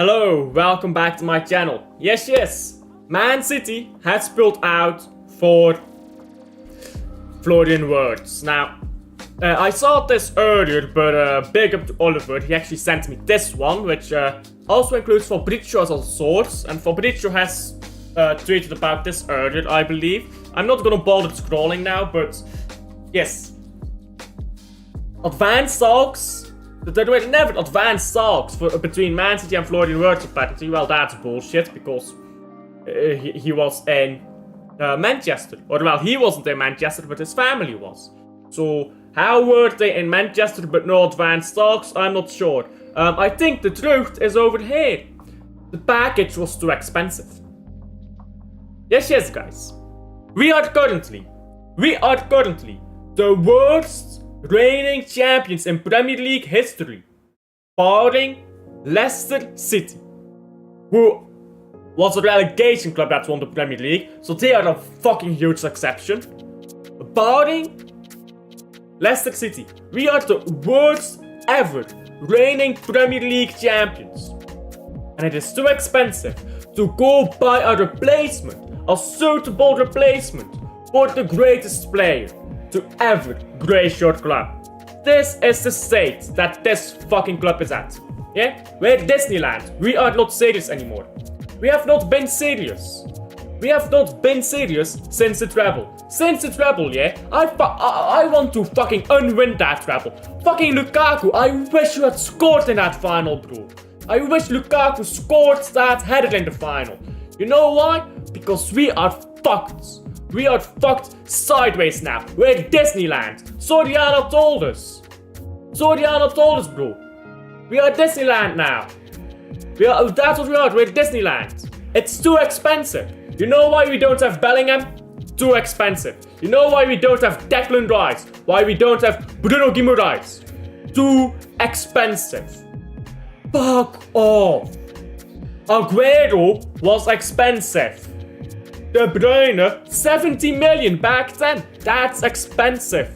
Hello, welcome back to my channel. Yes, Man City has pulled out for Florian Wirtz. Now, I saw this earlier, but big up to Oliver. He actually sent me this one, which also includes Fabrizio as a source, and Fabrizio has tweeted about this earlier, I believe. I'm not gonna bother scrolling now, but yes. Advanced talks. There were never advanced talks between Man City and Florian Wirtz apparently. Well, that's bullshit, because he was in Manchester. Or, well, he wasn't in Manchester, but his family was. So, how were they in Manchester but no advanced talks? I'm not sure. I think the truth is over here. The package was too expensive. Yes, guys. We are currently the worst reigning champions in Premier League history, barring Leicester City, who was a relegation club that won the Premier League, so they are a fucking huge exception. Barring Leicester City, we are the worst ever reigning Premier League champions, and it is too expensive to go buy a replacement, a suitable replacement for the greatest player to ever grace your club. This is the state that this fucking club is at. Yeah? We're Disneyland. We are not serious anymore. We have not been serious. We have not been serious since the treble. Since the treble, yeah? I want to fucking unwin that treble. Fucking Lukaku, I wish you had scored in that final, bro. I wish Lukaku scored that header in the final. You know why? Because we are fucked. We are fucked sideways now. We're Disneyland. Soriano told us. Bro. We are Disneyland now. That's what we are. We're Disneyland. It's too expensive. You know why we don't have Bellingham? Too expensive. You know why we don't have Declan Rice? Why we don't have Bruno Guimaraes? Too expensive. Fuck off. Aguero was expensive. De Bruyne, 70 million back then. That's expensive.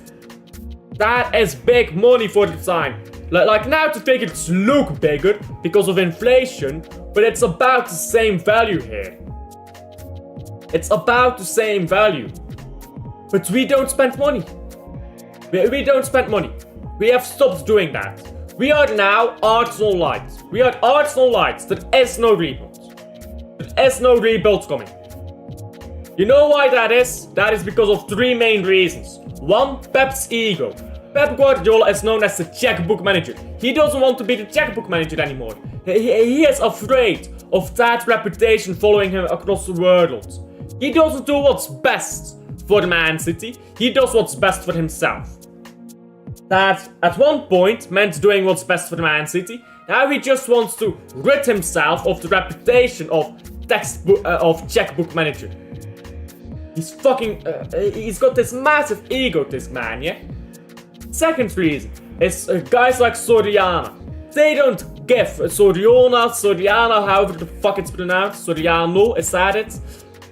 That is big money for the time. Like now to make it look bigger because of inflation, but it's about the same value here. It's about the same value. But we don't spend money. We don't spend money. We have stopped doing that. We are now Arsenal Lights. We are Arsenal Lights. There is no rebuild. There is no rebuild coming. You know why that is? That is because of three main reasons. One, Pep's ego. Pep Guardiola is known as the checkbook manager. He doesn't want to be the checkbook manager anymore. He is afraid of that reputation following him across the world. He doesn't do what's best for Man City. He does what's best for himself. That at one point meant doing what's best for Man City. Now he just wants to rid himself of the reputation of checkbook manager. He's fucking, he's got this massive ego, this man, yeah? Second reason is guys like Soriano. They don't give Soriano, however the fuck it's pronounced. Soriano, is that it?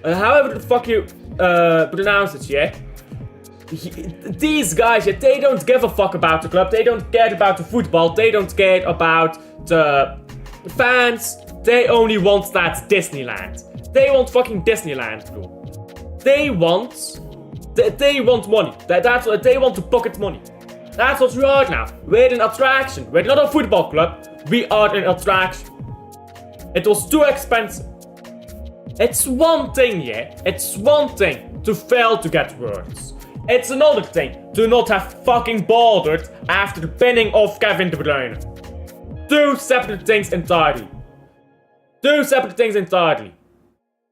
However the fuck you pronounce it, yeah? These guys, yeah, they don't give a fuck about the club. They don't care about the football. They don't care about the fans. They only want that Disneyland. They want fucking Disneyland, bro. They want money. That's what they want, to pocket money. That's what we are now. We're an attraction. We're not a football club. We are an attraction. It was too expensive. It's one thing, yeah. It's one thing to fail to get words. It's another thing to not have fucking bothered after the pinning of Kevin De Bruyne. Two separate things entirely.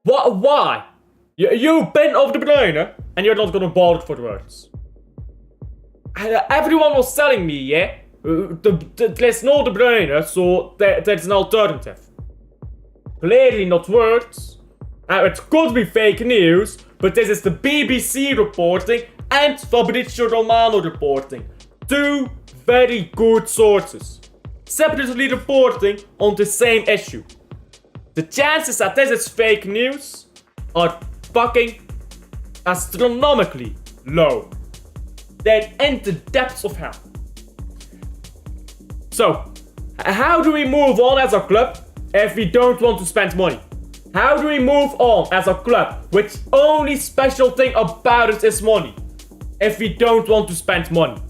Why? You pin off De Bruyne and you're not gonna bother for the words. Everyone was telling me, yeah, there's no De Bruyne, so there's an alternative. Clearly not words. It could be fake news, but this is the BBC reporting and Fabrizio Romano reporting. Two very good sources. Separately reporting on the same issue. The chances that this is fake news are fucking astronomically low. They're in the depths of hell. So, how do we move on as a club? if we don't want to spend money? How do we move on as a club which only special thing about it is money? If we don't want to spend money.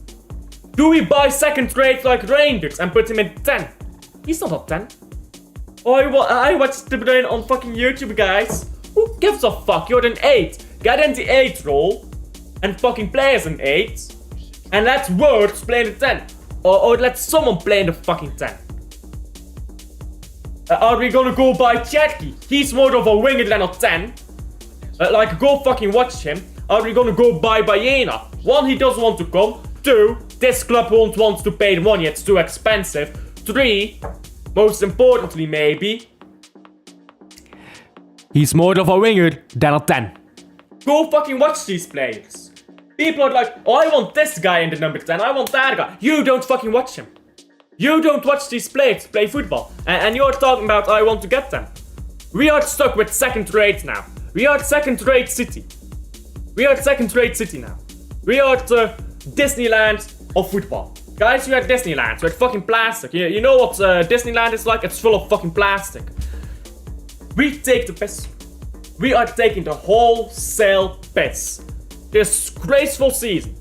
Do we buy second rate like Rangers and put him in 10? He's not a 10. Oh, I watched De Bruyne on fucking YouTube, guys. Who gives a fuck? You're an 8. Get in the 8 role and fucking play as an 8. And let Words play in the 10. Or let someone play in the fucking 10. Are we gonna go by Cherky? He's more of a winger than a 10. Like, go fucking watch him. Are we gonna go by Baena? 1, he doesn't want to come. 2, this club won't want to pay the money, it's too expensive. 3, most importantly maybe, he's more of a winger than a 10. Go fucking watch these players. People are like, oh, I want this guy in the number 10, I want that guy. You don't fucking watch him. You don't watch these players play football. And you're talking about, I want to get them. We are stuck with second rate now. We are second rate city. We are second rate city now. We are the Disneyland of football. Guys, we are Disneyland. We're fucking plastic. You know what Disneyland is like? It's full of fucking plastic. We take the piss. We are taking the wholesale piss. Disgraceful season.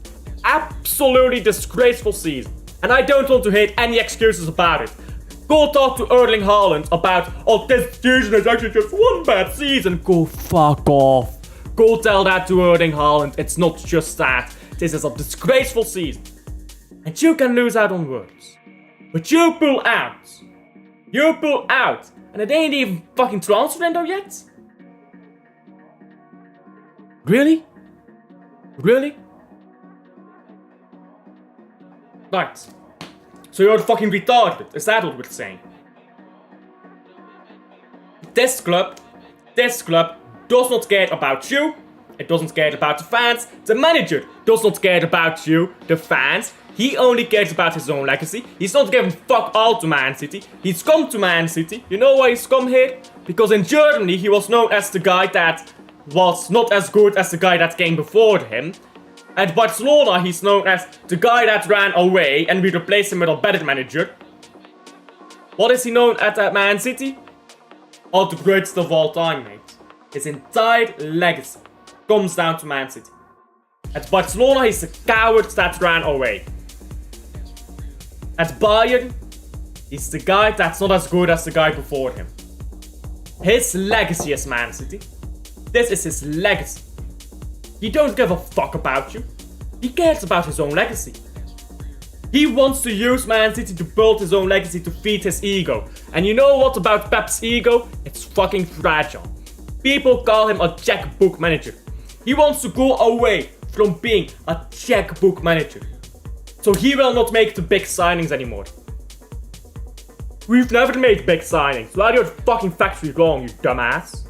Absolutely disgraceful season. And I don't want to hear any excuses about it. Go talk to Erling Haaland about, oh, this season is actually just one bad season. Go fuck off. Go tell that to Erling Haaland. It's not just that. This is a disgraceful season. And you can lose out on words. But you pull out. You pull out. And it ain't even fucking transfer window yet? Really? Really? Right. So you're fucking retarded. Is that what we're saying? This club does not care about you. It doesn't care about the fans. The manager does not care about you, the fans. He only cares about his own legacy. He's not giving fuck all to Man City. He's come to Man City. You know why he's come here? Because in Germany he was known as the guy that was not as good as the guy that came before him. At Barcelona, he's known as the guy that ran away and we replaced him with a better manager. What is he known at Man City? Oh, the greatest of all time, mate. His entire legacy comes down to Man City. At Barcelona, he's the coward that ran away. At Bayern, he's the guy that's not as good as the guy before him. His legacy is Man City. This is his legacy. He don't give a fuck about you. He cares about his own legacy. He wants to use Man City to build his own legacy to feed his ego. And you know what about Pep's ego? It's fucking fragile. People call him a checkbook manager. He wants to go away from being a checkbook manager. So he will not make the big signings anymore. We've never made big signings. Why are you fucking factory wrong, you dumbass?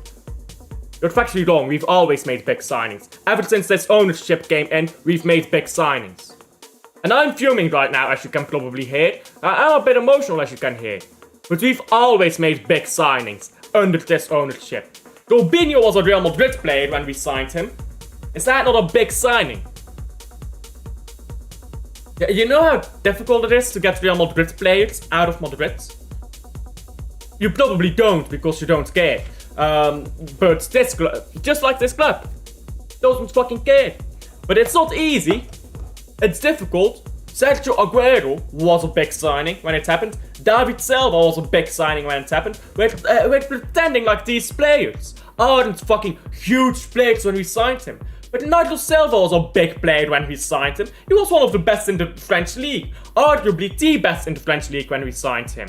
You're factually wrong, we've always made big signings. Ever since this ownership came in, we've made big signings. And I'm fuming right now, as you can probably hear. I'm a bit emotional, as you can hear. But we've always made big signings under this ownership. Robinho was a Real Madrid player when we signed him. Is that not a big signing? You know how difficult it is to get Real Madrid players out of Madrid? You probably don't, because you don't care. But this club, just like this club, doesn't fucking care. But it's not easy. It's difficult. Sergio Aguero was a big signing when it happened. David Silva was a big signing when it happened. We're pretending like these players aren't fucking huge players when we signed him. But Nigel Silva was a big player when we signed him. He was one of the best in the French league. Arguably the best in the French league when we signed him.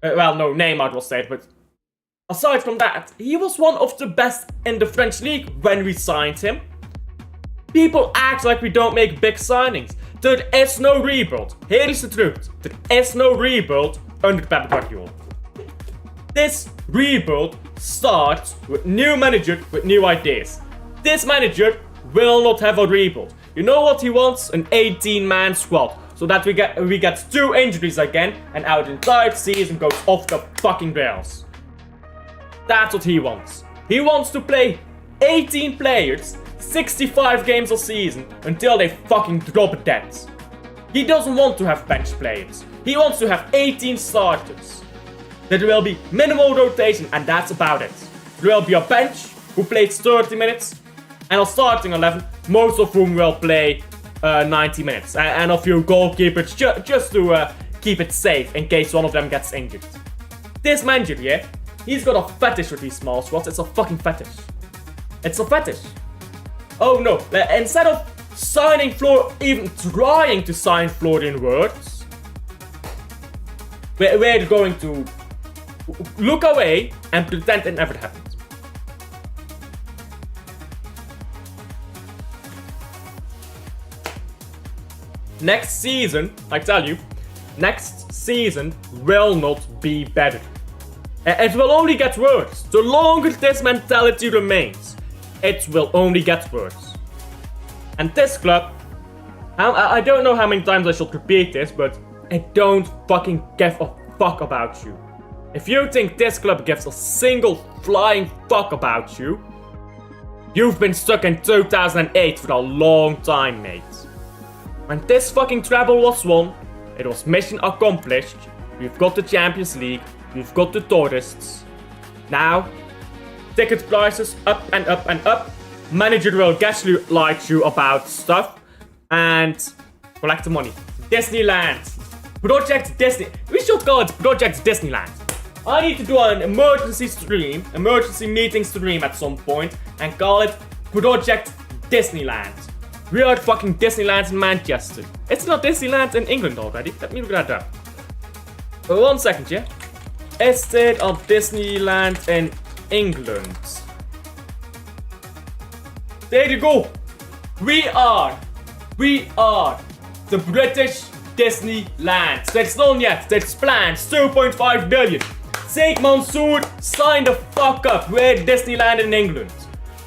Well, no, Neymar was there, but aside from that, he was one of the best in the French league when we signed him. People act like we don't make big signings. There is no rebuild. Here is the truth. There is no rebuild under Pep Guardiola. This rebuild starts with new manager with new ideas. This manager will not have a rebuild. You know what he wants? An 18-man squad. So that we get 2 injuries again and our entire season goes off the fucking rails. That's what he wants. He wants to play 18 players, 65 games a season until they fucking drop dead. He doesn't want to have bench players. He wants to have 18 starters. There will be minimal rotation, and that's about it. There will be a bench who plays 30 minutes, and a starting 11, most of whom will play 90 minutes. And a few goalkeepers just to keep it safe in case one of them gets injured. This manager here, he's got a fetish with these small squads. It's a fucking fetish. It's a fetish. Oh no, instead of signing even trying to sign Florian Wirtz, we're going to look away and pretend it never happened. Next season, I tell you, next season will not be better. It will only get worse. The longer this mentality remains, it will only get worse. And this club, I don't know how many times I should repeat this, but I don't fucking give a fuck about you. If you think this club gives a single flying fuck about you, you've been stuck in 2008 for a long time, mate. When this fucking treble was won, it was mission accomplished. We've got the Champions League, we've got the tourists. Now, ticket prices up and up and up. Manager will gaslight you about stuff and collect the money. Disneyland. Project Disney. We should call it Project Disneyland. I need to do an emergency meeting stream at some point and call it Project Disneyland. We are fucking Disneyland in Manchester. It's not Disneyland in England already. Let me look that up. 1 second, yeah? Is it a Disneyland in England? There you go. We are the British Disneyland. That's not yet. That's planned. 2.5 billion. Sheikh Mansour, sign the fuck up. We're Disneyland in England.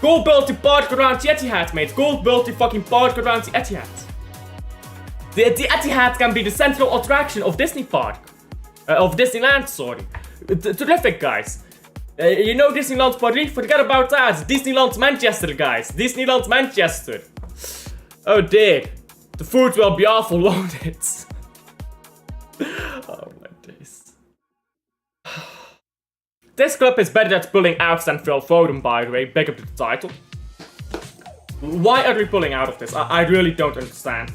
Go build the park around the Etihad, mate. Go build the fucking park around the Etihad. The Etihad can be the central attraction of Disney Park. Of Disneyland, sorry. Terrific, guys. You know Disneyland Paris? Forget about that. Disneyland Manchester, guys. Disneyland Manchester. Oh dear. The food will be awful, won't it? Oh my days. This club is better at pulling out than Phil Foden, by the way. Big up to the title. Why are we pulling out of this? I really don't understand.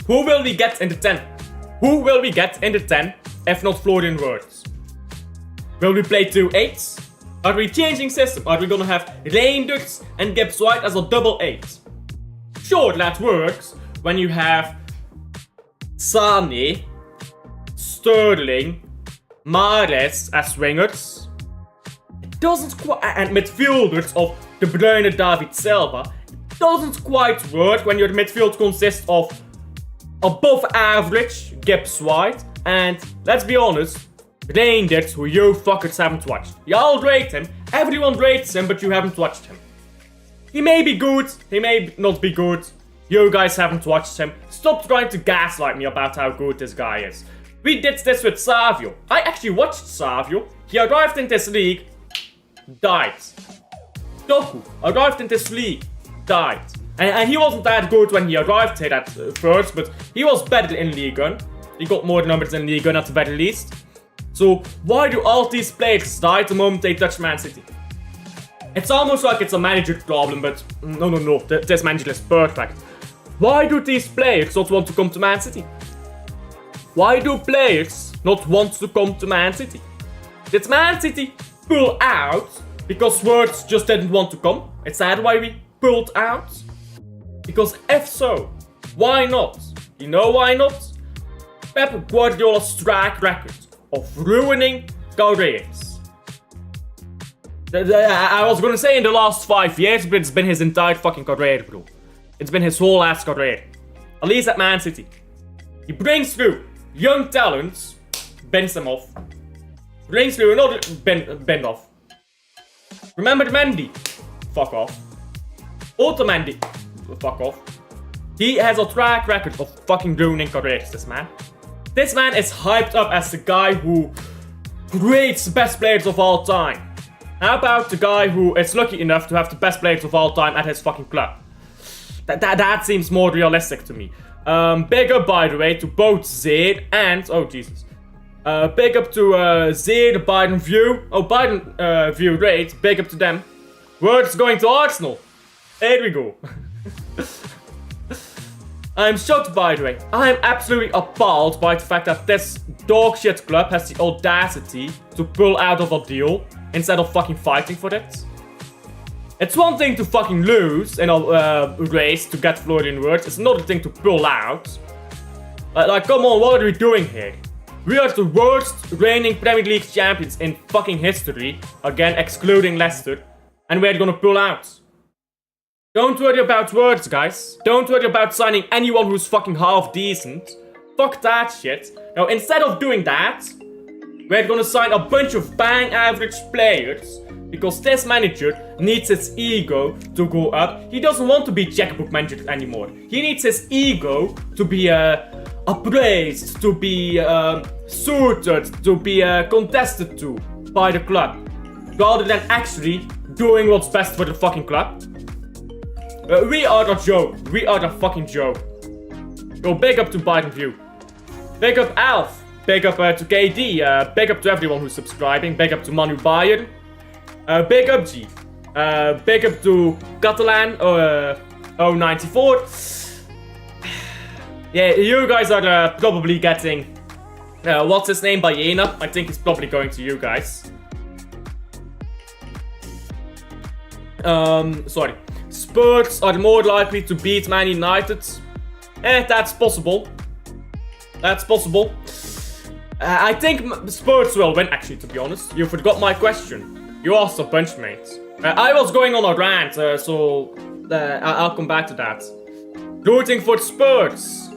Who will we get in the 10? Who will we get in the 10 if not Florian Wirtz? Will we play 2 8s? Are we changing system? Are we gonna have Reinders and Gibbs White as a double 8? Sure, that works when you have Sane, Sterling, Mahrez as wingers. It doesn't quite, and midfielders of De Bruyne, David Silva. It doesn't quite work when your midfield consists of above average Gibbs White and, let's be honest, Reinders, who you fuckers haven't watched. Y'all rate him, everyone rates him, but you haven't watched him. He may be good, he may not be good. You guys haven't watched him. Stop trying to gaslight me about how good this guy is. We did this with Savio. I actually watched Savio. He arrived in this league, died. Doku arrived in this league, died. And he wasn't that good when he arrived here at first, but he was better in Ligue 1. He got more numbers in Ligue 1 at the very least. So why do all these players die the moment they touch Man City? It's almost like it's a manager problem, but no. This manager is perfect. Why do these players not want to come to Man City? Why do players not want to come to Man City? Did Man City pull out because Wirtz just didn't want to come? Is that why we pulled out? Because if so, why not? You know why not? Pep Guardiola's track record of ruining careers. I was gonna say in the last 5 years, but it's been his entire fucking career, bro. It's been his whole ass career. At least at Man City. He brings through young talents, bends them off. Brings through another bend off. Remember Mendy? Fuck off. Otamendi? Fuck off. He has a track record of fucking ruining careers, this man. This man is hyped up as the guy who creates the best players of all time. How about the guy who is lucky enough to have the best players of all time at his fucking club? That seems more realistic to me. Big up, by the way, to both Zeer and... Oh, Jesus. Big up to Z, the Biden View. Oh, Biden View, great. Big up to them. Words going to Arsenal. Here we go. I'm shocked, by the way. I'm absolutely appalled by the fact that this dogshit club has the audacity to pull out of a deal instead of fucking fighting for it. It's one thing to fucking lose in a race to get Florian Wirtz. It's another thing to pull out. Like, come on, what are we doing here? We are the worst reigning Premier League champions in fucking history. Again, excluding Leicester. And we're gonna pull out. Don't worry about words, guys. Don't worry about signing anyone who's fucking half decent. Fuck that shit. Now, instead of doing that, we're gonna sign a bunch of bang average players. Because this manager needs his ego to go up. He doesn't want to be checkbook manager anymore. He needs his ego to be appraised, to be suited, to be contested to by the club. Rather than actually doing what's best for the fucking club. We are a joke. We are a fucking joke. Go big up to Biden View. Big up Alf. Big up to KD. Big up to everyone who's subscribing. Big up to Manu Bayern. Big up G. Big up to Catalan 094. Yeah, you guys are probably getting what's his name, Bayena. I think it's probably going to you guys. Sorry. Spurs are more likely to beat Man United. That's possible. That's possible. I think Spurs will win, actually, to be honest. You forgot my question. You asked a bunch, mate. I was going on a rant, so I'll come back to that. Rooting for Spurs.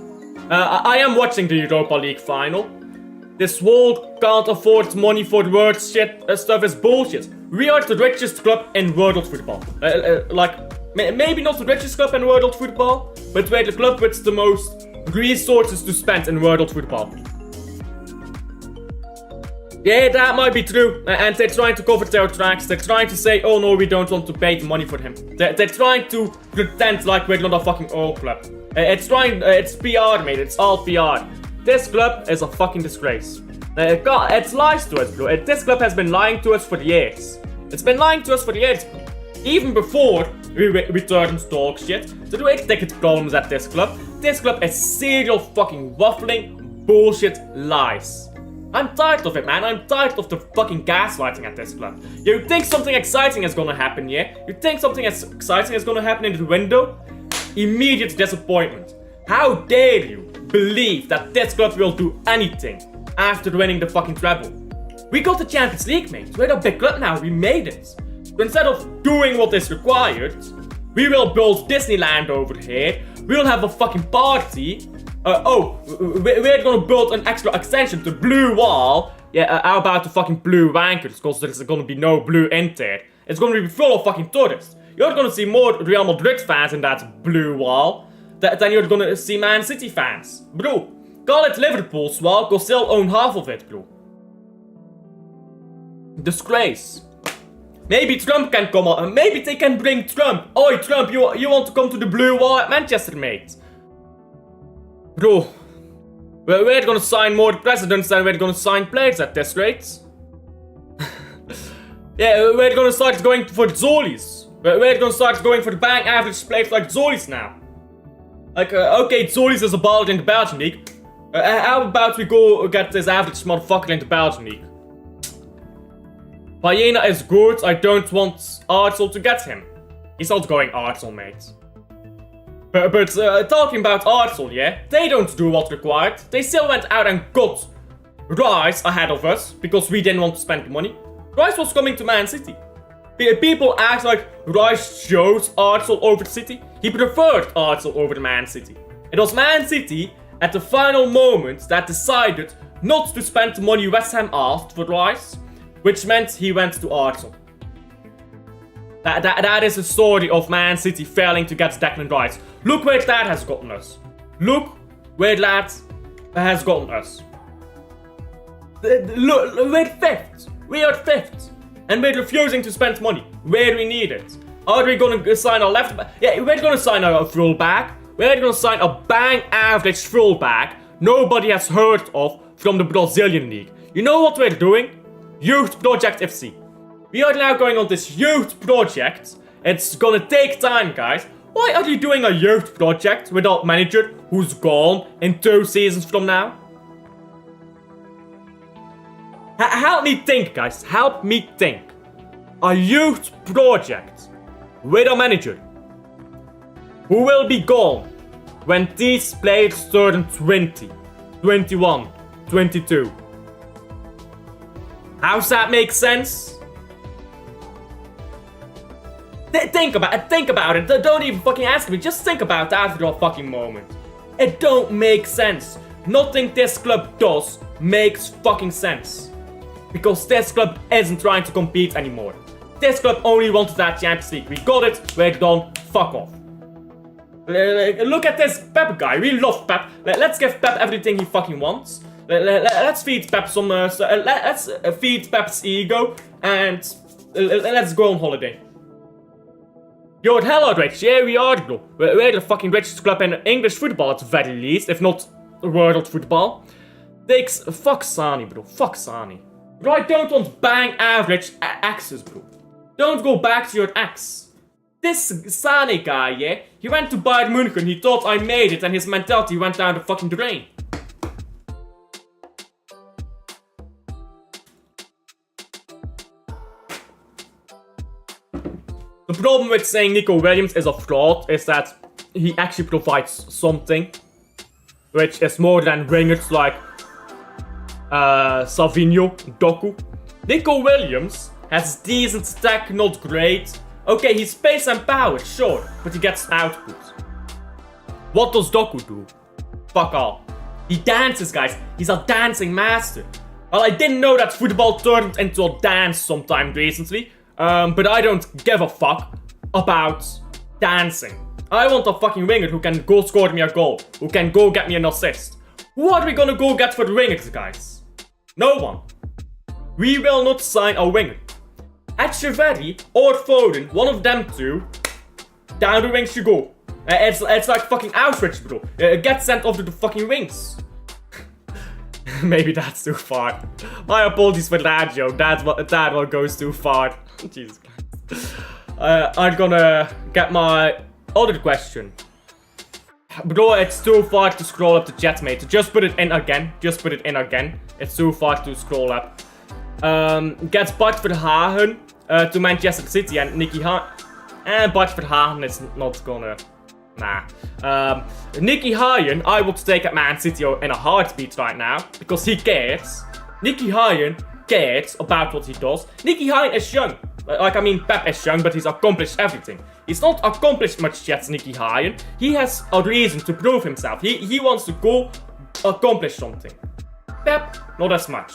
I am watching the Europa League final. This whole can't afford money for words shit stuff is bullshit. We are the richest club in world football. Maybe not the richest club in world football, but we're the club with the most resources to spend in world football. Yeah, that might be true. And they're trying to cover their tracks. They're trying to say, oh no, we don't want to pay the money for him. They're trying to pretend like we're not a fucking oil club. It's PR, mate. It's all PR. This club is a fucking disgrace. It's lies to us, bro. This club has been lying to us for years. It's been lying to us for years, bro. Even before we turned dog shit. There were ticket problems at this club. This club is serial fucking waffling bullshit lies. I'm tired of it, man. I'm tired of the fucking gaslighting at this club. You think something exciting is gonna happen, yeah? You think something exciting is gonna happen in the window? Immediate disappointment. How dare you believe that this club will do anything after winning the fucking treble? We got the Champions League, mate. We're a big club now. We made it. So instead of doing what is required, we will build Disneyland over here. We'll have a fucking party. We're gonna build an extra extension to Blue Wall. Yeah, how about the fucking blue wankers? Because there's gonna be no blue in there. It's gonna be full of fucking tourists. You're gonna see more Real Madrid fans in that blue wall than you're gonna see Man City fans. Bro, call it Liverpool's wall, because they'll own half of it, bro. Disgrace. Maybe Trump can come on. Maybe they can bring Trump. Oi, Trump, you want to come to the blue wall at Manchester, mate? Bro, we're gonna sign more presidents than we're gonna sign players at this rate. Yeah, we're gonna start going for Zoli's. We're gonna start going for the bang average players like Zoli's now. Like, okay, Zoli's is a baller in the Belgian league. How about we go get this average motherfucker in the Belgian league? Bayena is good, I don't want Arsenal to get him. He's not going Arsenal, mate. But talking about Arsenal, yeah? They don't do what's required. They still went out and got Rice ahead of us, because we didn't want to spend the money. Rice was coming to Man City. People act like Rice chose Arsenal over City. He preferred Arsenal over Man City. It was Man City at the final moment that decided not to spend the money West Ham asked for Rice, which meant he went to Arsenal. That is the story of Man City failing to get Declan Rice. Look where that has gotten us. Look where that has gotten us. Look, we're fifth. We are fifth. And we're refusing to spend money where we need it. Are we gonna sign a left back? Yeah, we're gonna sign a full back. We're gonna sign a bang average full back nobody has heard of from the Brazilian league. You know what we're doing? Youth Project FC. We are now going on this youth project. It's gonna take time, guys. Why are you doing a youth project without manager who's gone in 2 seasons from now? Help me think, guys. Help me think. A youth project with a manager who will be gone when these players turn 20, 21, 22. How's that make sense? Think about it. Don't even fucking ask me. Just think about that for a fucking moment. It don't make sense. Nothing this club does makes fucking sense. Because this club isn't trying to compete anymore. This club only wanted that Champions League. We got it. We're done. Fuck off. Look at this Pep guy. We love Pep. Let's give Pep everything he fucking wants. Let's feed Pep some. Let's feed Pep's ego and let's go on holiday. Yo, hello, rich. Yeah, we are, bro. We're the fucking richest club in English football at the very least, if not world football. Fuck Sani, bro. Fuck Sani. Bro, I don't want bang average axes, bro. Don't go back to your ex. This Sani guy, yeah, he went to Bayern München, he thought I made it, and his mentality went down the fucking drain. The problem with saying Nico Williams is a fraud is that he actually provides something, which is more than wingers like Savinho, Doku. Nico Williams has decent stack, not great. Okay, he's pace and power, sure, but he gets output. What does Doku do? Fuck all. He dances, guys. He's a dancing master. Well, I didn't know that football turned into a dance sometime recently, but I don't give a fuck about dancing. I want a fucking winger who can go score me a goal, who can go get me an assist. Who are we gonna go get for the wingers, guys? No one. We will not sign a winger. Echeverry or Foden, one of them two, down the wings you go. It's like fucking Auschwitz, bro. Get sent off to the fucking wings. Maybe that's too far. My apologies for that joke. That one goes too far. Jesus Christ. I'm gonna get my other question. Bro, it's too far to scroll up the chat, mate. Just put it in again. Just put it in again. It's too far to scroll up. Gets Bart Verhagen to Manchester City and Nicky Hagen. And Bart Verhagen is not gonna... Nah. Nicky Hagen, I would take at Man City in a heartbeat right now. Because he cares. Nicky Hagen cares about what he does. Nicky Hagen is young. Like, I mean, Pep is young, but he's accomplished everything. He's not accomplished much yet, Nicky Hagen. He has a reason to prove himself. He wants to go accomplish something. Pep, not as much.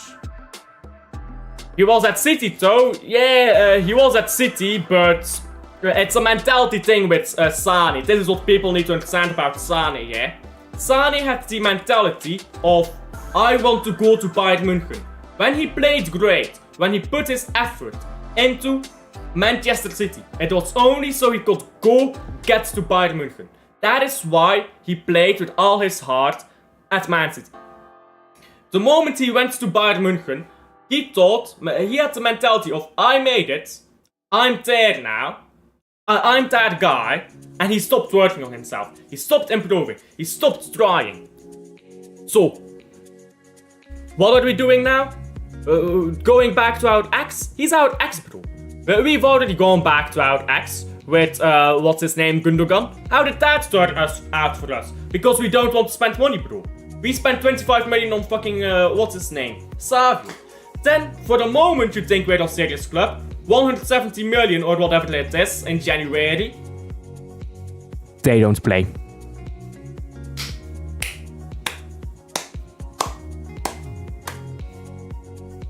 He was at City though. Yeah, he was at City, but it's a mentality thing with Sani. This is what people need to understand about Sani, yeah? Sani had the mentality of, I want to go to Bayern München. When he played great, when he put his effort into Manchester City, it was only so he could go get to Bayern München. That is why he played with all his heart at Man City. The moment he went to Bayern München, he thought, he had the mentality of, I made it, I'm there now, I'm that guy, and he stopped working on himself. He stopped improving, he stopped trying. So, what are we doing now? Going back to our ex? He's our ex, bro. We've already gone back to our ex with, what's his name, Gundogan. How did that turn out for us? Because we don't want to spend money, bro. We spent 25 million on fucking, what's his name? Savi. Then, for the moment you think we're a serious club, 170 million or whatever it is in January. They don't play.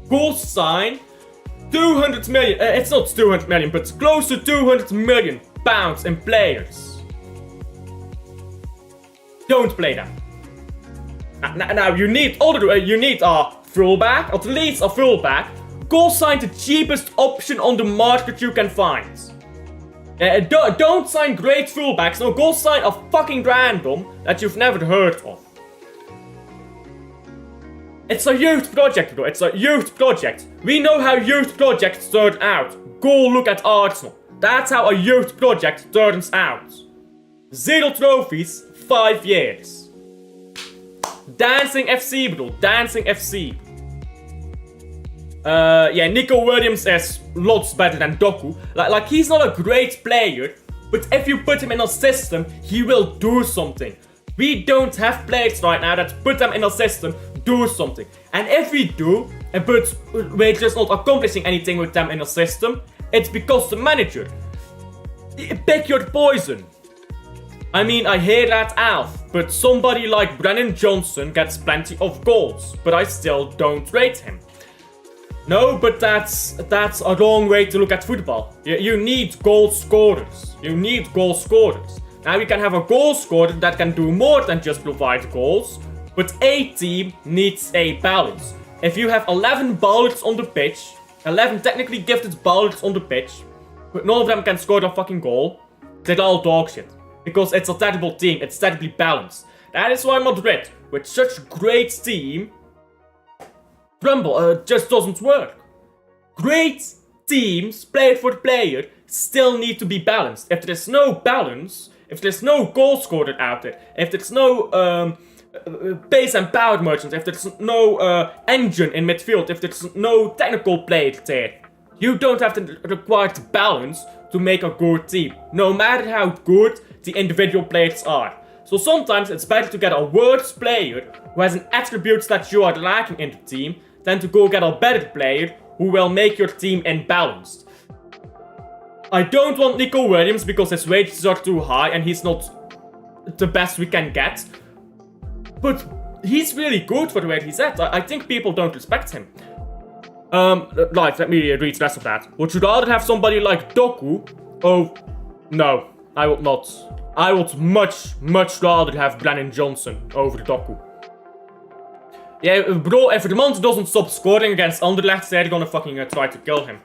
Go sign 200 million, it's not 200 million, but close to 200 million pounds in players. Don't play them. Now you need a fullback, at least a fullback. Go sign the cheapest option on the market you can find. Don't sign great fullbacks, no, go sign a fucking random that you've never heard of. It's a youth project, bro. It's a youth project. We know how youth projects turn out. Go look at Arsenal. That's how a youth project turns out. 0 trophies, 5 years. Dancing FC, bro. Dancing FC. Yeah, Nico Williams is lots better than Doku. Like he's not a great player, but if you put him in a system, he will do something. We don't have players right now that put them in a system, do something. And if we do, but we're just not accomplishing anything with them in a system, it's because the manager. Pick your poison. I mean, I hear that, Alf, but somebody like Brennan Johnson gets plenty of goals, but I still don't rate him. No, but that's a wrong way to look at football. You need goal scorers. You need goal scorers. Now we can have a goal scorer that can do more than just provide goals, but a team needs a balance. If you have 11 ballers on the pitch, 11 technically gifted ballers on the pitch, but none of them can score a fucking goal, they're all dog shit. Because it's a terrible team, it's terribly balanced. That is why Madrid, with such a great team, just doesn't work. Great teams, player for player, still need to be balanced. If there is no balance, if there's no goal scorer out there, if there's no pace and power merchants, if there's no engine in midfield, if there's no technical players there, you don't have the required balance to make a good team, no matter how good the individual players are. So sometimes it's better to get a worse player who has an attributes that you are lacking in the team than to go get a better player who will make your team imbalanced. I don't want Nico Williams because his wages are too high and he's not the best we can get. But he's really good for where he's at. I think people don't respect him. Let me read the rest of that. Would you rather have somebody like Doku? Oh, no, I would not. I would much rather have Brennan Johnson over Doku. Yeah, bro, if Vermont doesn't stop scoring against Anderlecht, they're gonna fucking try to kill him.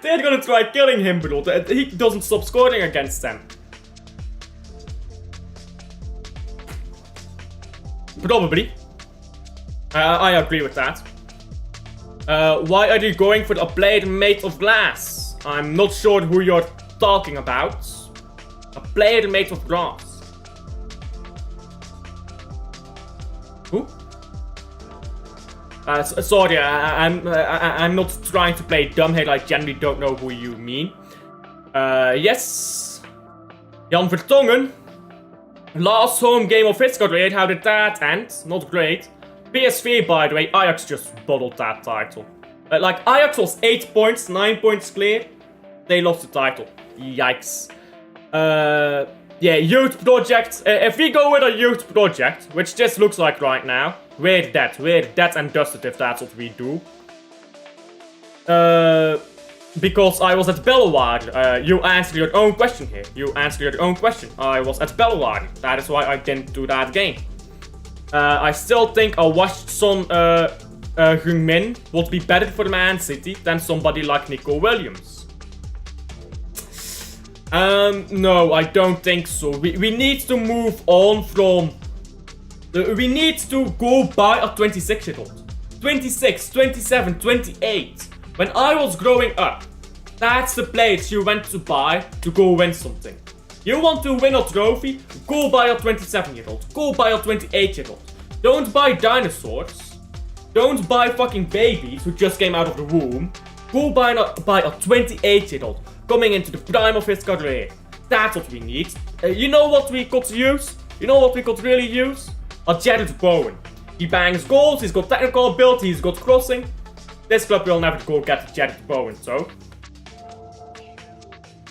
They're gonna try killing him, bro. He doesn't stop scoring against them. Probably. I agree with that. Why are you going for a player made of glass? I'm not sure who you're talking about. A player made of glass. Who? Sorry, I'm not trying to play dumb here. I genuinely don't know who you mean. Yes. Jan Vertongen. Last home game of his career. How did that end? Not great. PSV, by the way, Ajax just bottled that title. Ajax was 8 points, 9 points clear. They lost the title. Yikes. Yeah, youth project. If we go with a youth project, which this looks like right now, we're dead and dusted if that's what we do. Because I was at Bellewaerde. You answered your own question here. You answered your own question. I was at Bellewaerde. That is why I didn't do that game. I still think a washed Son Heung-min would be better for Man City than somebody like Nico Williams. No, I don't think so. We need to move on from... we need to go buy a 26-year-old. 26, 27, 28. When I was growing up, that's the players you went to buy to go win something. You want to win a trophy? Go buy a 27-year-old. Go buy a 28-year-old. Don't buy dinosaurs. Don't buy fucking babies who just came out of the womb. Go buy a 28-year-old coming into the prime of his career. That's what we need. You know what we could use? You know what we could really use? A Jared Bowen. He bangs goals, he's got technical ability, he's got crossing. This club will never go get Jared Bowen, so...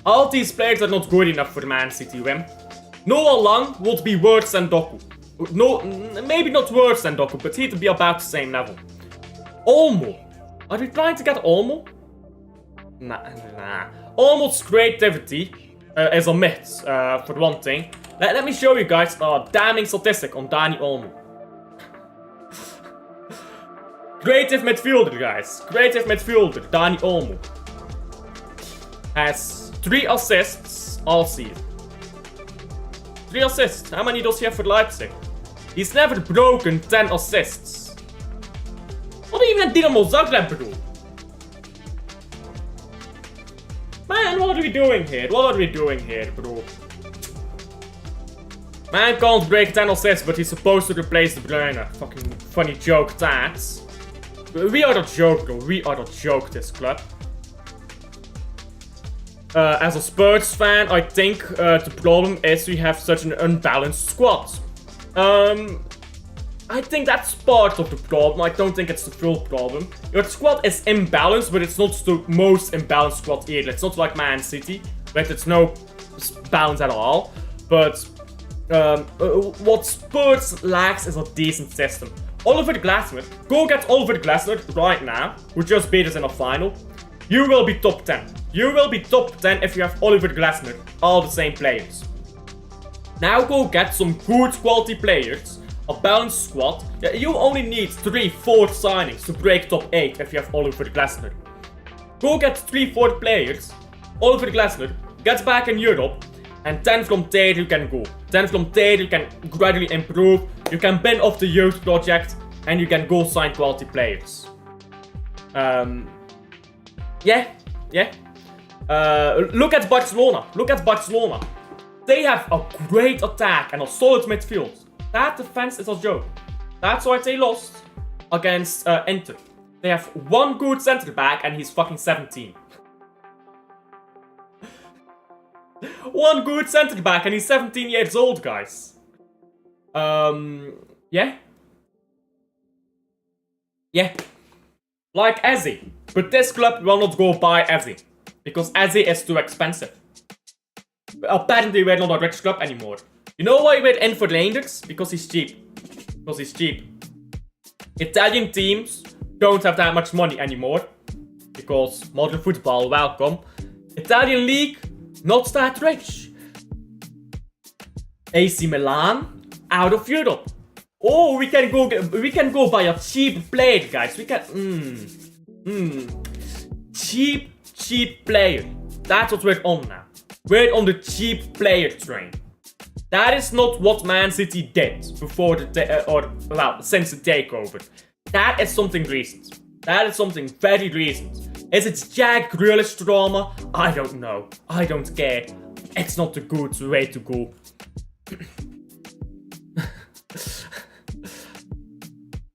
all these players are not good enough for Man City, Wim. Noah Lang would be worse than Doku. No, maybe not worse than Doku, but he'd be about the same level. Olmo. Are we trying to get Olmo? Nah. Olmo's creativity is a myth, for one thing. Let me show you guys a damning statistic on Dani Olmo. Creative midfielder, guys. Creative midfielder, Dani Olmo. Has 3 assists all season. 3 assists. How many does he have for Leipzig? He's never broken 10 assists. Fucking at Dinamo Zagreb, bro. Man, what are we doing here? What are we doing here, bro? Man can't break 10 assists, but he's supposed to replace De Bruyne. Fucking funny joke, that. We are a joke, bro. We are a joke, this club. As a Spurs fan, I think the problem is we have such an unbalanced squad. I think that's part of the problem. I don't think it's the full problem. Your squad is imbalanced, but it's not the most imbalanced squad either. It's not like Man City, but it's no balance at all. But what Spurs lacks is a decent system. Oliver Glasner, go get Oliver Glasner right now, who just beat us in a final. You will be top 10. You will be top 10 if you have Oliver Glasner, all the same players. Now go get some good quality players, a balanced squad. Yeah, you only need 3-4 signings to break top 8 if you have Oliver Glasner. Go get 3-4 players, Oliver Glasner, gets back in Europe, and then from there you can go. Then from there you can gradually improve, you can bin off the youth project, and you can go sign quality players. Look at Barcelona. Look at Barcelona. They have a great attack and a solid midfield. That defense is a joke. That's why they lost against Inter. They have one good center back and he's fucking 17. One good center back and he's 17 years old, guys. Yeah. Like Ezzy. But this club will not go buy Ezzy. Because Ezzy is too expensive. Apparently we're not a rich club anymore. You know why we're in for Rangers? Because he's cheap. Because he's cheap. Italian teams don't have that much money anymore. Because modern football, welcome. Italian league, not that rich. AC Milan, out of Europe. Oh, we can go buy a cheap player, guys. We can, cheap player. That's what we're on now. We're on the cheap player train. That is not what Man City did before since the takeover. That is something recent. That is something very recent. Is it Jack Grealish drama? I don't know. I don't care. It's not the good way to go.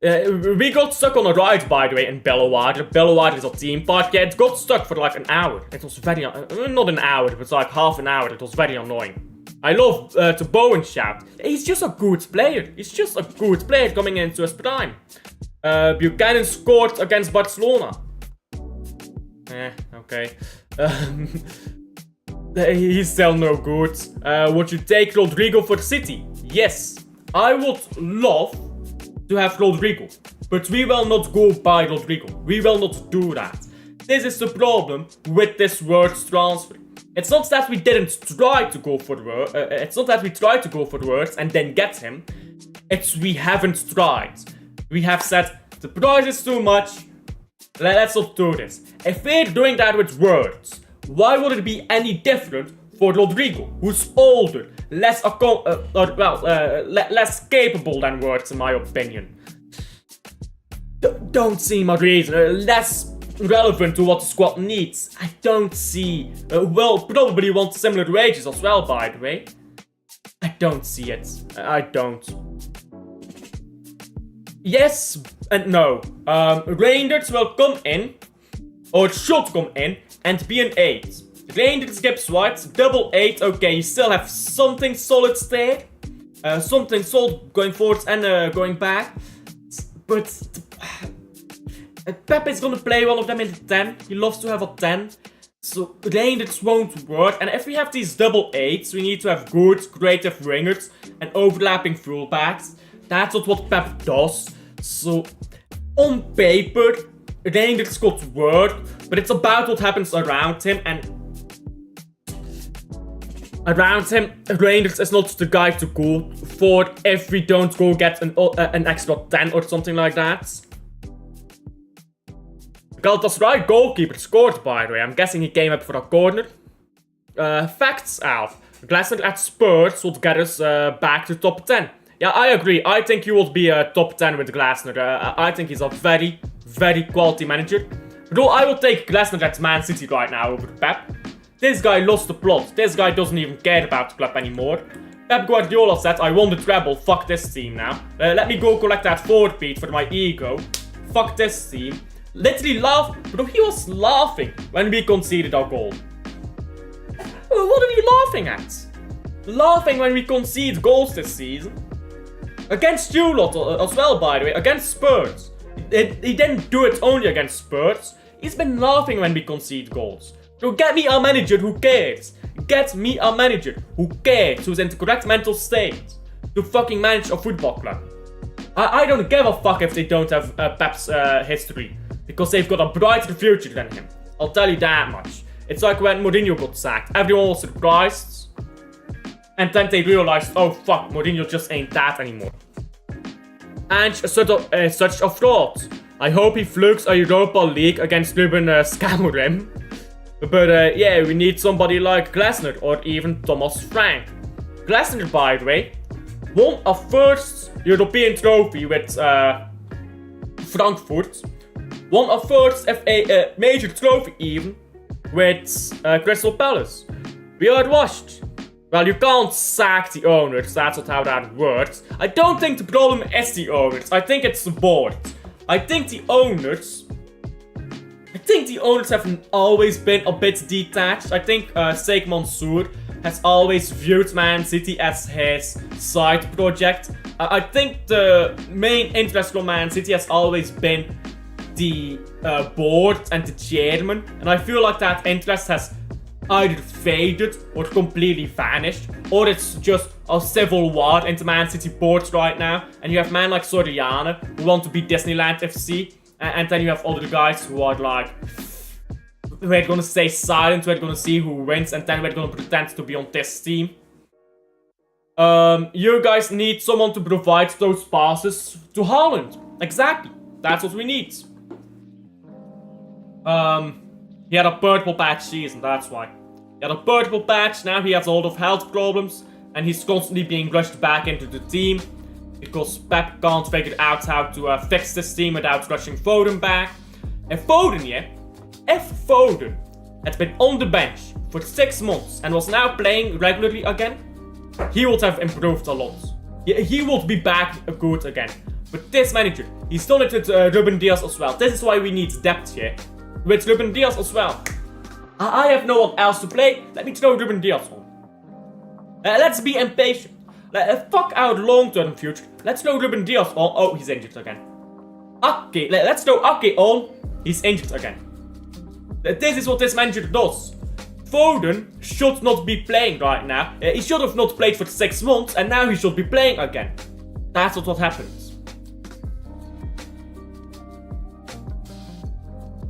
We got stuck on a ride, by the way, in Bellewaerde. Bellewaerde is a theme park. Yeah, it got stuck for like an hour. It was very... not an hour, but like half an hour. It was very annoying. I love the Bowen shout. He's just a good player. He's just a good player coming into his prime. Buchanan scored against Barcelona. Okay. He's still no good. Would you take Rodrigo for City? Yes. I would love to have Rodrigo. But we will not go buy Rodrigo. We will not do that. This is the problem with this Words transfer. It's not that we didn't try to go for it's not that we tried to go for Words and then get him. It's we haven't tried. We have said the price is too much. Let's not do this. If we're doing that with Words, why would it be any different for Rodrigo, who's older, less capable than Words in my opinion? Don't see my reason. Less relevant to what the squad needs. I don't see. Well, probably want similar wages as well, by the way. I don't see it. I don't. Yes and no. Rangers will come in, or should come in, and be an 8. Rangers Gibbs White, double 8. Okay, you still have something solid there. Something solid going forward and going back. But Pep is gonna play one of them in the 10. He loves to have a 10. So Rangers won't work. And if we have these double 8s, we need to have good, creative wingers and overlapping fullbacks. That's not what Pep does. So on paper, Rangers could work, but it's about what happens around him, and around him, Rangers is not the guy to go for if we don't go get an extra 10 or something like that. Galatasaray goalkeeper scored, by the way. I'm guessing he came up for a corner. Facts, Alf. Glasner at Spurs would get us back to top 10. Yeah, I agree. I think you would be top 10 with Glasner. I think he's a very, very quality manager. Bro, I will take Glasner at Man City right now over Pep. This guy lost the plot. This guy doesn't even care about the club anymore. Pep Guardiola said, I won the treble, fuck this team now. Let me go collect that forfeit for my ego. Fuck this team. Literally laugh. Bro, he was laughing when we conceded our goal. What are you laughing at? Laughing when we concede goals this season. Against you lot as well, by the way. Against Spurs. He didn't do it only against Spurs. He's been laughing when we concede goals. So get me a manager who cares. Get me a manager who cares, who's in the correct mental state to fucking manage a football club. I don't give a fuck if they don't have Pep's history, because they've got a brighter future than him. I'll tell you that much. It's like when Mourinho got sacked. Everyone was surprised. And then they realized, oh fuck, Mourinho just ain't that anymore. And such a fraud. I hope he flukes a Europa League against Ruben Scamorim. But yeah, we need somebody like Glasner or even Thomas Frank. Glasner, by the way, won a first European trophy with Frankfurt. Won a first FA major trophy even with Crystal Palace. We are washed. Well, you can't sack the owners, that's not how that works. I don't think the problem is the owners, I think it's the board. I think the owners have always been a bit detached. I think Sheikh Mansour has always viewed Man City as his side project. I think the main interest from Man City has always been the board and the chairman. And I feel like that interest has either faded or completely vanished. Or it's just a civil war in the Man City boards right now. And you have men like Soriano who want to be Disneyland FC. And then you have other guys who are like, we're gonna stay silent, we're gonna see who wins, and then we're gonna pretend to be on this team. You guys need someone to provide those passes to Haaland. Exactly. That's what we need. He had a purple patch season, that's why. He had a purple patch, now he has a lot of health problems, and he's constantly being rushed back into the team. Because Pep can't figure out how to fix this team without rushing Foden back. If Foden had been on the bench for 6 months and was now playing regularly again, he would have improved a lot. He would be back good again. But this manager, he's done it with Ruben Dias as well. This is why we need depth here. With Ruben Dias as well. I have no one else to play. Let me throw Ruben Dias on. Let's be impatient. Fuck our long-term future. Let's throw Ruben Dias on. Oh, he's injured again. Okay, let's throw Ake on. He's injured again. This is what this manager does. Foden should not be playing right now. He should have not played for 6 months, and now he should be playing again. That's what happens.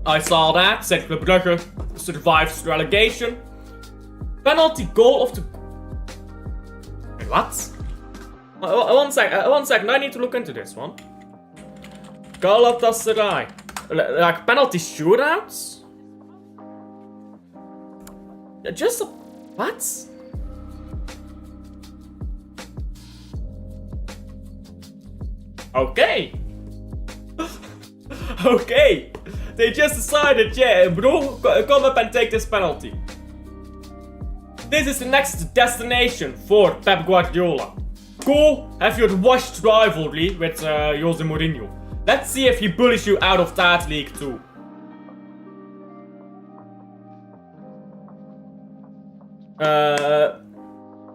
I saw that. Cercle Brugge survives relegation. Penalty goal of the... What? One second, I need to look into this one. Galatasaray. Like penalty shootouts? Just a... What? Okay. Okay. They just decided, yeah, bro, come up and take this penalty. This is the next destination for Pep Guardiola. Go have your washed rivalry with Jose Mourinho. Let's see if he bullies you out of that league too.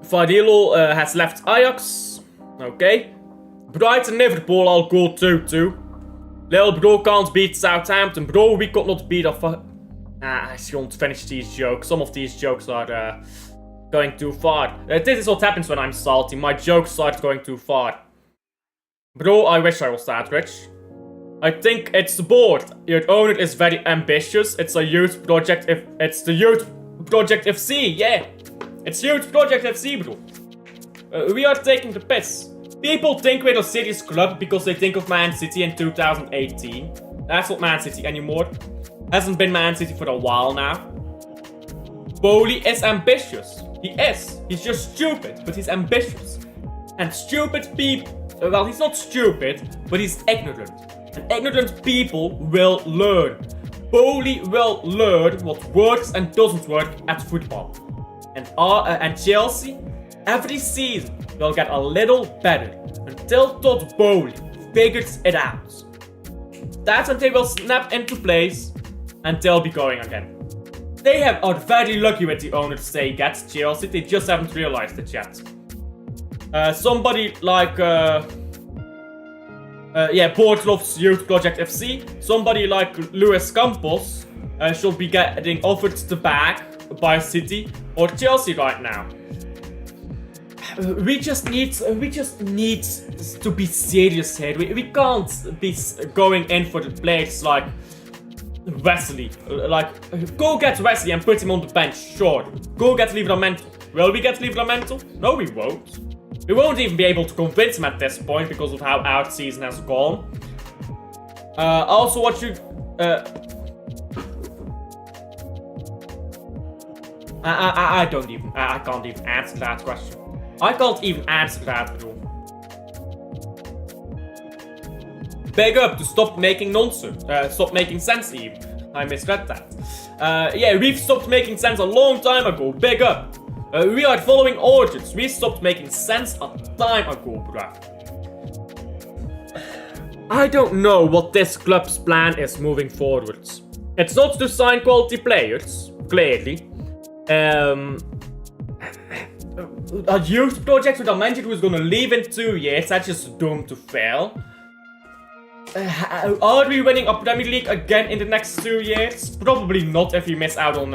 Fadilo has left Ajax. Okay. Brighton Liverpool all go 2-2. Lil bro can't beat Southampton. Bro, we could not beat a I shouldn't finish these jokes. Some of these jokes are going too far. This is what happens when I'm salty. My jokes start going too far. Bro, I wish I was that rich. I think it's the board. Your owner is very ambitious. It's a youth project. If it's the youth project FC, yeah. It's youth project FC, bro. We are taking the piss. People think we're a serious club because they think of Man City in 2018. That's not Man City anymore. Hasn't been Man City for a while now. Bowley is ambitious. He is. He's just stupid, but he's ambitious. And stupid people... Well, he's not stupid, but he's ignorant. And ignorant people will learn. Bowley will learn what works and doesn't work at football. And Chelsea, every season, will get a little better until Todd Bowley figures it out. That's when they will snap into place and they'll be going again. They are very lucky with the owners they get, Chelsea. They just haven't realized it yet. Somebody like Portloff's Youth Project FC, somebody like Luis Campos should be getting offered the bag by City or Chelsea right now. We just need to be serious here. We can't be going in for the players like Wesley. Like, go get Wesley and put him on the bench, sure. Go get Livramento. Will we get Livramento? No, we won't. We won't even be able to convince him at this point because of how our season has gone. Also, what you... I can't even answer that question. I can't even answer that, bro. Big up to stop making nonsense. Stop making sense, even. I misread that. Yeah, we've stopped making sense a long time ago. Big up. We are following orders. We stopped making sense a time ago, bruh. I don't know what this club's plan is moving forwards. It's not to sign quality players, clearly. A youth project with a manager who's gonna leave in 2 years, that's just doomed to fail. Are we winning a Premier League again in the next 2 years? Probably not if we miss out on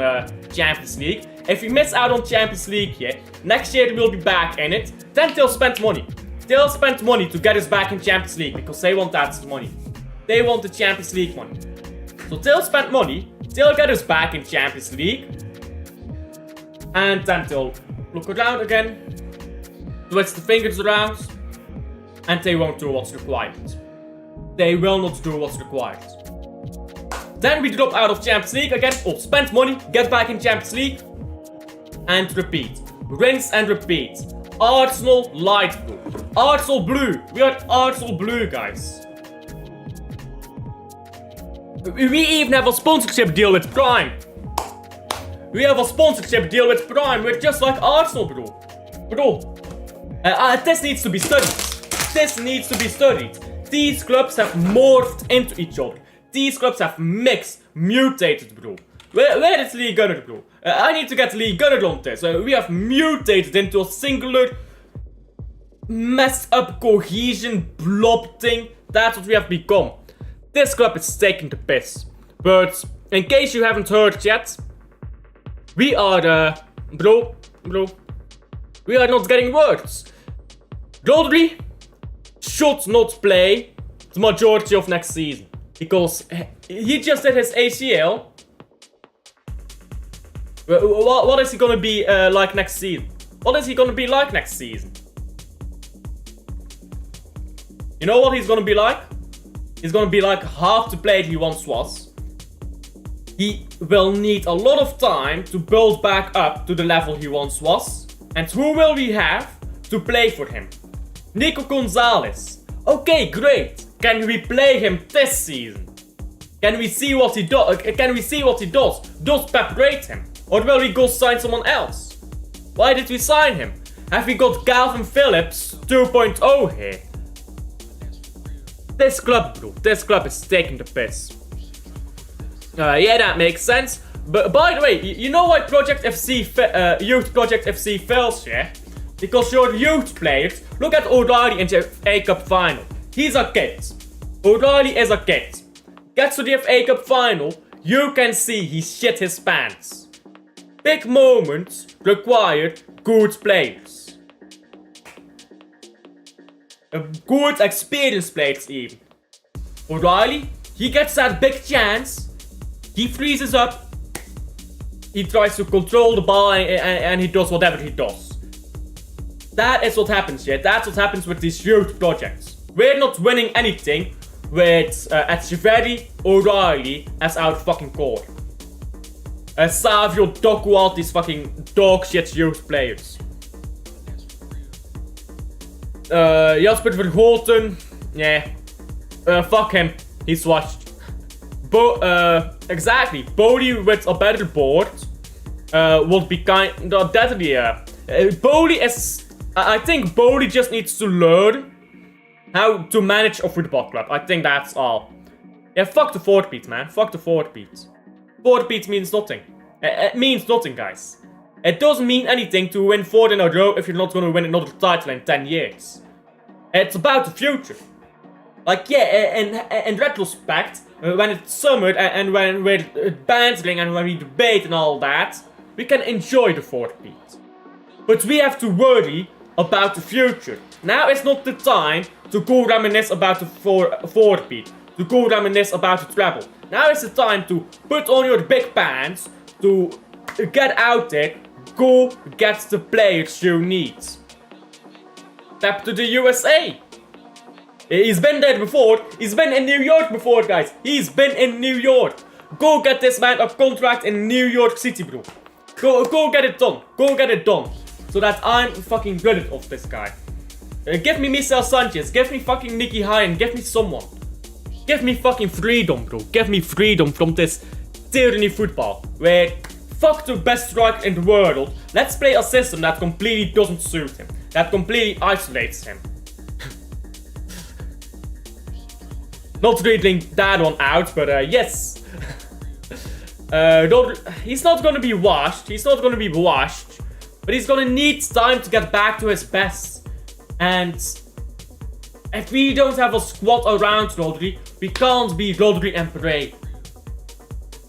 Champions League. If we miss out on Champions League here, next year we'll be back in it. Then they'll spend money. They'll spend money to get us back in Champions League because they want that money. They want the Champions League money. So they'll spend money, they'll get us back in Champions League. And then they'll look around again, twist the fingers around, and they won't do what's required. They will not do what's required. Then we drop out of Champions League again, or spend money, get back in Champions League, and repeat. Rinse and repeat. Arsenal light blue. Arsenal blue. We are Arsenal blue, guys. We even have a sponsorship deal with Prime. We have a sponsorship deal with Prime. We're just like Arsenal, bro. This needs to be studied. This needs to be studied. These clubs have morphed into each other. These clubs have mutated, bro. Where is Lee Gunner, bro? I need to get Lee Gunner on this. We have mutated into a singular, messed up cohesion blob thing. That's what we have become. This club is taking the piss. But in case you haven't heard yet, we are, bro, we are not getting words. Rodri should not play the majority of next season. Because he just did his ACL. What is he gonna be like next season? What is he gonna be like next season? You know what he's gonna be like? He's gonna be like half the player he once was. He will need a lot of time to build back up to the level he once was. And who will we have to play for him? Nico Gonzalez. Okay, great. Can we play him this season? Can we see what he does? Does Pep rate him? Or will we go sign someone else? Why did we sign him? Have we got Calvin Phillips 2.0 here? This club, bro. This club is taking the piss. Yeah, that makes sense. But by the way, you know why Project FC, Youth Project FC fails, yeah? Because your youth players, look at O'Reilly in the FA Cup final. He's a kid. O'Reilly is a kid. Gets to the FA Cup final, you can see he shit his pants. Big moments require good players. Good experienced players even. O'Reilly, he gets that big chance. He freezes up. He tries to control the ball and he does whatever he does. That is what happens, yeah. That's what happens with these youth projects. We're not winning anything with Echeverri, O'Reilly as our fucking core. Savio, Doku, all these fucking dog shit youth players. Jasper Verhoeven, yeah. Fuck him. He's washed. Exactly. Bowley with a better board would be kind of deadly. Bowley is. I think Bowley just needs to learn how to manage a football club. I think that's all. Yeah, fuck the 4th beat, man. Fuck the 4th beat. 4th beat means nothing. It means nothing, guys. It doesn't mean anything to win 4 in a row if you're not going to win another title in 10 years. It's about the future. Like, yeah, in retrospect, when it's summer and when we're bantering and when we debate and all that, we can enjoy the 4th beat. But we have to worry about the future. Now is not the time to go reminisce about the 4th beat, to go reminisce about the treble. Now is the time to put on your big pants, to get out there, go get the players you need. Tap to the USA. He's been there before. He's been in New York before, guys. He's been in New York. Go get this man a contract in New York City, bro. Go get it done. Go get it done. So that I'm fucking rid of this guy. Give me Michel Sanchez. Give me fucking Nicky Hine. Give me someone. Give me fucking freedom, bro. Give me freedom from this tyranny football. Where fuck the best striker in the world. Let's play a system that completely doesn't suit him. That completely isolates him. Not reading that one out, but yes. He's not gonna be washed. He's not gonna be washed. But he's gonna need time to get back to his best. And if we don't have a squad around Rodri, we can't be Rodri and Pere.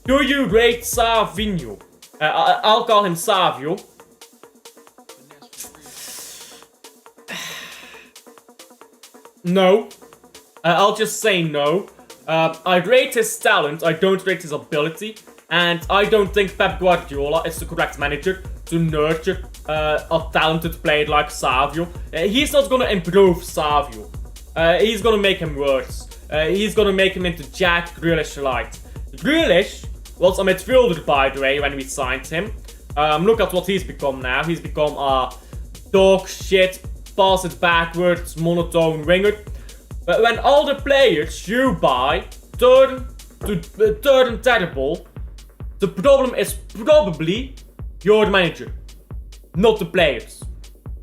Do you rate Savinho? I'll call him Savio. No. I'll just say no. I rate his talent, I don't rate his ability. And I don't think Pep Guardiola is the correct manager to nurture a talented player like Savio. He's not gonna improve Savio. He's gonna make him worse. He's gonna make him into Jack Grealish light. Grealish was a midfielder, by the way, when we signed him. Look at what he's become now. He's become a dog shit, pass it backwards, monotone winger. But when all the players you buy turn terrible, the problem is probably your manager, not the players.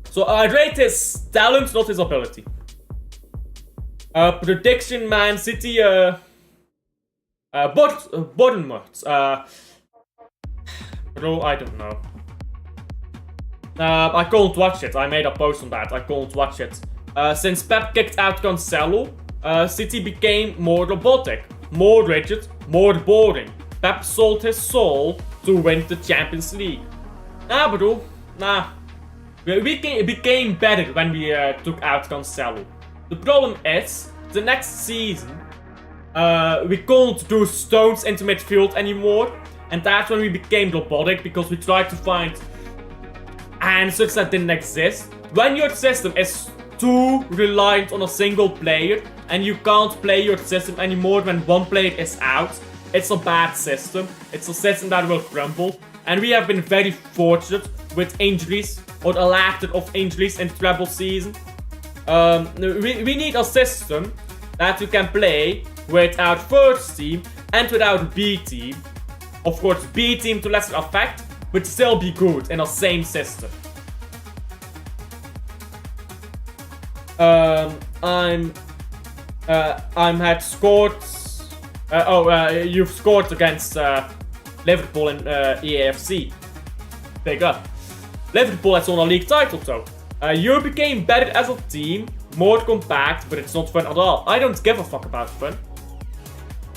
So I rate his talent, not his ability. Prediction: Man City, Bournemouth. Bro, I don't know. I can't watch it. I made a post on that. I can't watch it. Since Pep kicked out Cancelo, City became more robotic, more rigid, more boring. Pep sold his soul to win the Champions League. Nah, bro. Nah. We became better when we took out Cancelo. The problem is, the next season, we can't do stones into midfield anymore. And that's when we became robotic, because we tried to find answers that didn't exist. When your system is too reliant on a single player and you can't play your system anymore when one player is out, it's a bad system. It's a system that will crumble. And we have been very fortunate with injuries, or a lack of injuries in the treble season. We need a system that you can play with our first team and with our B team. Of course, B team to lesser effect, but still be good in the same system. I'm had scored. You've scored against Liverpool in EAFC. Big up. Liverpool has won a league title though. You became better as a team, more compact, but it's not fun at all. I don't give a fuck about fun.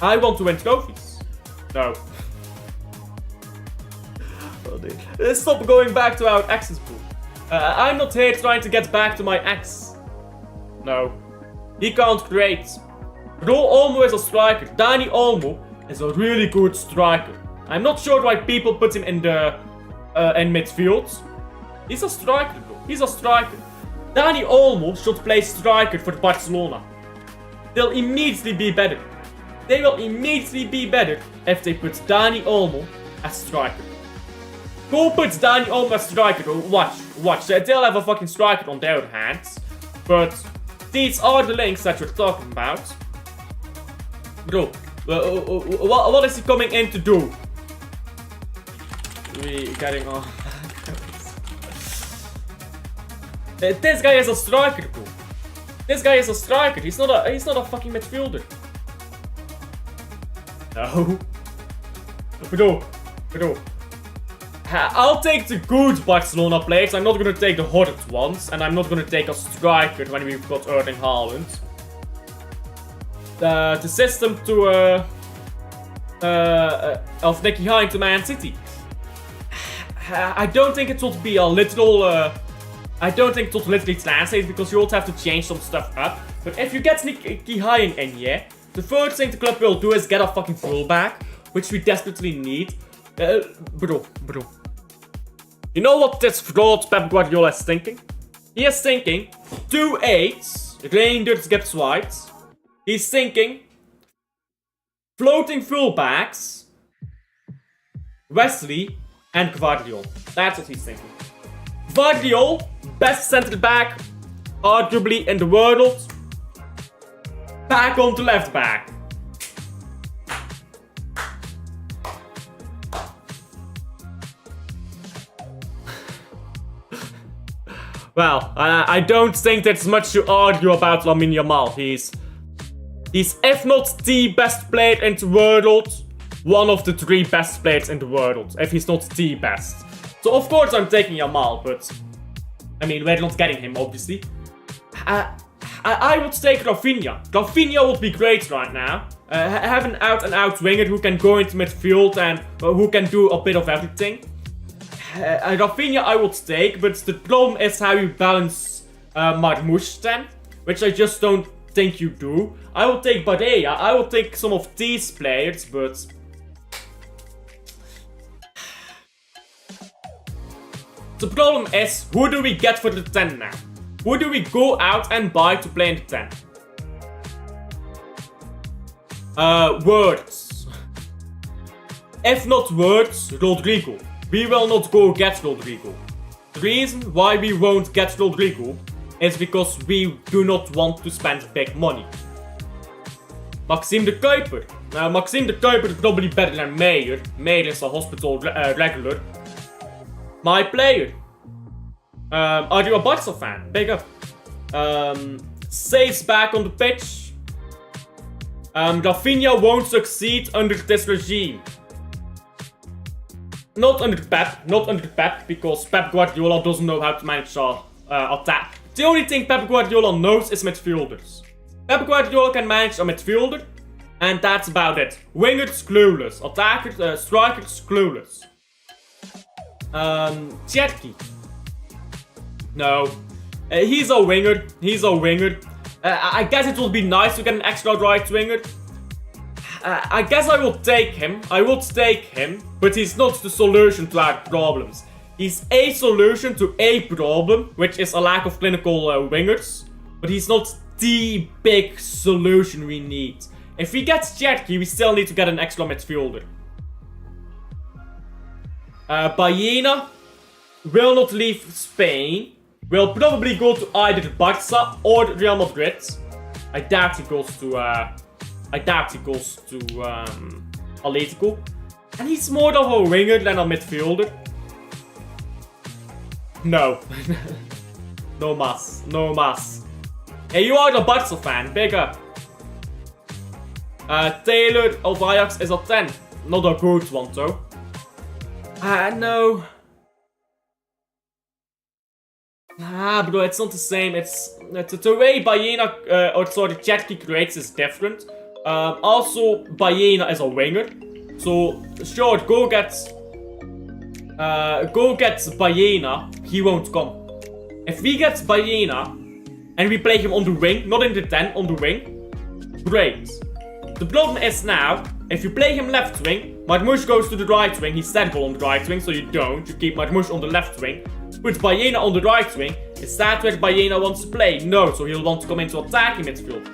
I want to win trophies. No. Oh, dude. Stop going back to our exes, bro. I'm not here trying to get back to my ex. No. He can't create. Bro Olmo is a striker. Dani Olmo is a really good striker. I'm not sure why people put him in the in midfield. He's a striker, bro. He's a striker. Dani Olmo should play striker for Barcelona. They'll immediately be better. They will immediately be better if they put Dani Olmo as striker. Go put Dani Olmo as striker. Watch. They'll have a fucking striker on their hands. But these are the links that you're talking about. Bro, what is he coming in to do? We getting on. This guy is a striker, bro. This guy is a striker. He's not a fucking midfielder. No. Bro. I'll take the good Barcelona players. I'm not gonna take the horrid ones, and I'm not gonna take a striker when we've got Erling Haaland. The system of Nicky Hine to Man City. I don't think it will be a literal. I don't think it will literally translate because you also have to change some stuff up. But if you get Nicky Hine in here, the first thing the club will do is get a fucking fullback, which we desperately need. Bro. You know what this fraud Pep Guardiola is thinking? He is thinking 2 8s, Reinders gives White. He's thinking floating fullbacks, Wesley and Guardiola. That's what he's thinking. Guardiola, best centre back, arguably in the world. Back on the left back. Well, I don't think there's much to argue about Lamine Yamal. He's if not the best player in the world, one of the 3 best players in the world. If he's not the best. So of course I'm taking Yamal, but I mean we're not getting him obviously. I would take Rafinha. Rafinha would be great right now. Have an out-and-out winger who can go into midfield and who can do a bit of everything. Rafinha I would take, but the problem is how you balance Marmoush then, which I just don't think you do. I will take Barea, I will take some of these players, but the problem is, who do we get for the 10 now? Who do we go out and buy to play in the 10? Words. If not Words, Rodrigo. We will not go get Rodrigo. The reason why we won't get Rodrigo is because we do not want to spend big money. Maxime de Kuiper. Now, Maxime de Kuiper is probably better than Meyer. Meyer is a hospital regular. My player. Are you a Barca fan? Big up. Saves back on the pitch. Rafinha won't succeed under this regime. Not under Pep, because Pep Guardiola doesn't know how to manage attack. The only thing Pep Guardiola knows is midfielders. Pep Guardiola can manage a midfielder, and that's about it. Wingers, clueless. Attackers, strikers, clueless. Cherki. No. He's a winger. I guess it would be nice to get an extra right winger. I guess I will take him. But he's not the solution to our problems. He's a solution to a problem, which is a lack of clinical wingers. But he's not the big solution we need. If we get Cherki, we still need to get an extra midfielder. Baena will not leave Spain. Will probably go to either Barca or Real Madrid. I doubt he goes to Atletico. And he's more of a winger than a midfielder. No. No mas. Hey, you are the Barca fan, big up. Taylor of Ajax is a 10. Not a good one though. No. Bro, it's not the same. It's the way Baena, Cherki creates is different. Also, Baena is a winger. So, sure, go get Baena. He won't come. If we get Baena and we play him on the wing, not in the 10, on the wing, great. The problem is now, if you play him left wing, Marmoush goes to the right wing. He's terrible on the right wing, so you don't. You keep Marmoush on the left wing. Put Baena on the right wing. Is that where Baena wants to play? No, so he'll want to come into attacking midfield.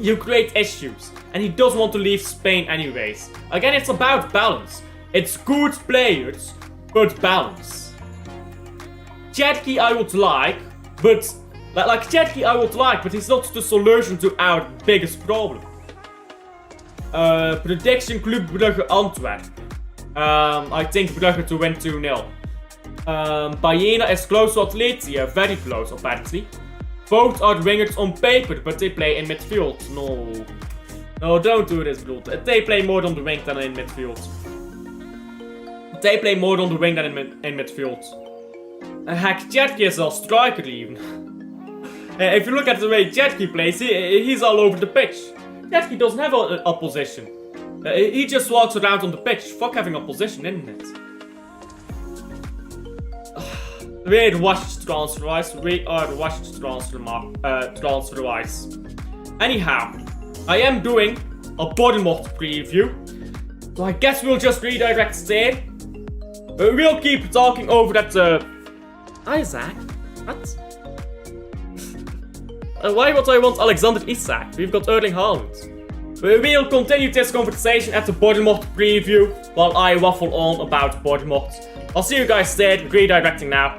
You create issues. And he doesn't want to leave Spain anyways. Again, it's about balance. It's good players, but balance. Cherki I would like, but... Cherki I would like, but he's not the solution to our biggest problem. Prediction Club Brugge Antwerp. I think Brugge to win 2-0. Bayena is close to Atleti, very close apparently. Both are wingers on paper, but they play in midfield. No. No, don't do this, bro. They play more on the wing than in midfield. They play more on the wing than in midfield. Heck, Jetki is a striker even. If you look at the way Jetki plays, he's all over the pitch. Jetki doesn't have a position. He just walks around on the pitch. Fuck having a position, isn't it? We are washed transfer-wise. Transfer-wise. Anyhow, I am doing a Bournemouth preview. So I guess we'll just redirect there. We'll keep talking over that, Isaac? What? Why would I want Alexander Isak? We've got Erling Haaland. We'll continue this conversation at the Bournemouth preview while I waffle on about Bournemouth. I'll see you guys there, redirecting now.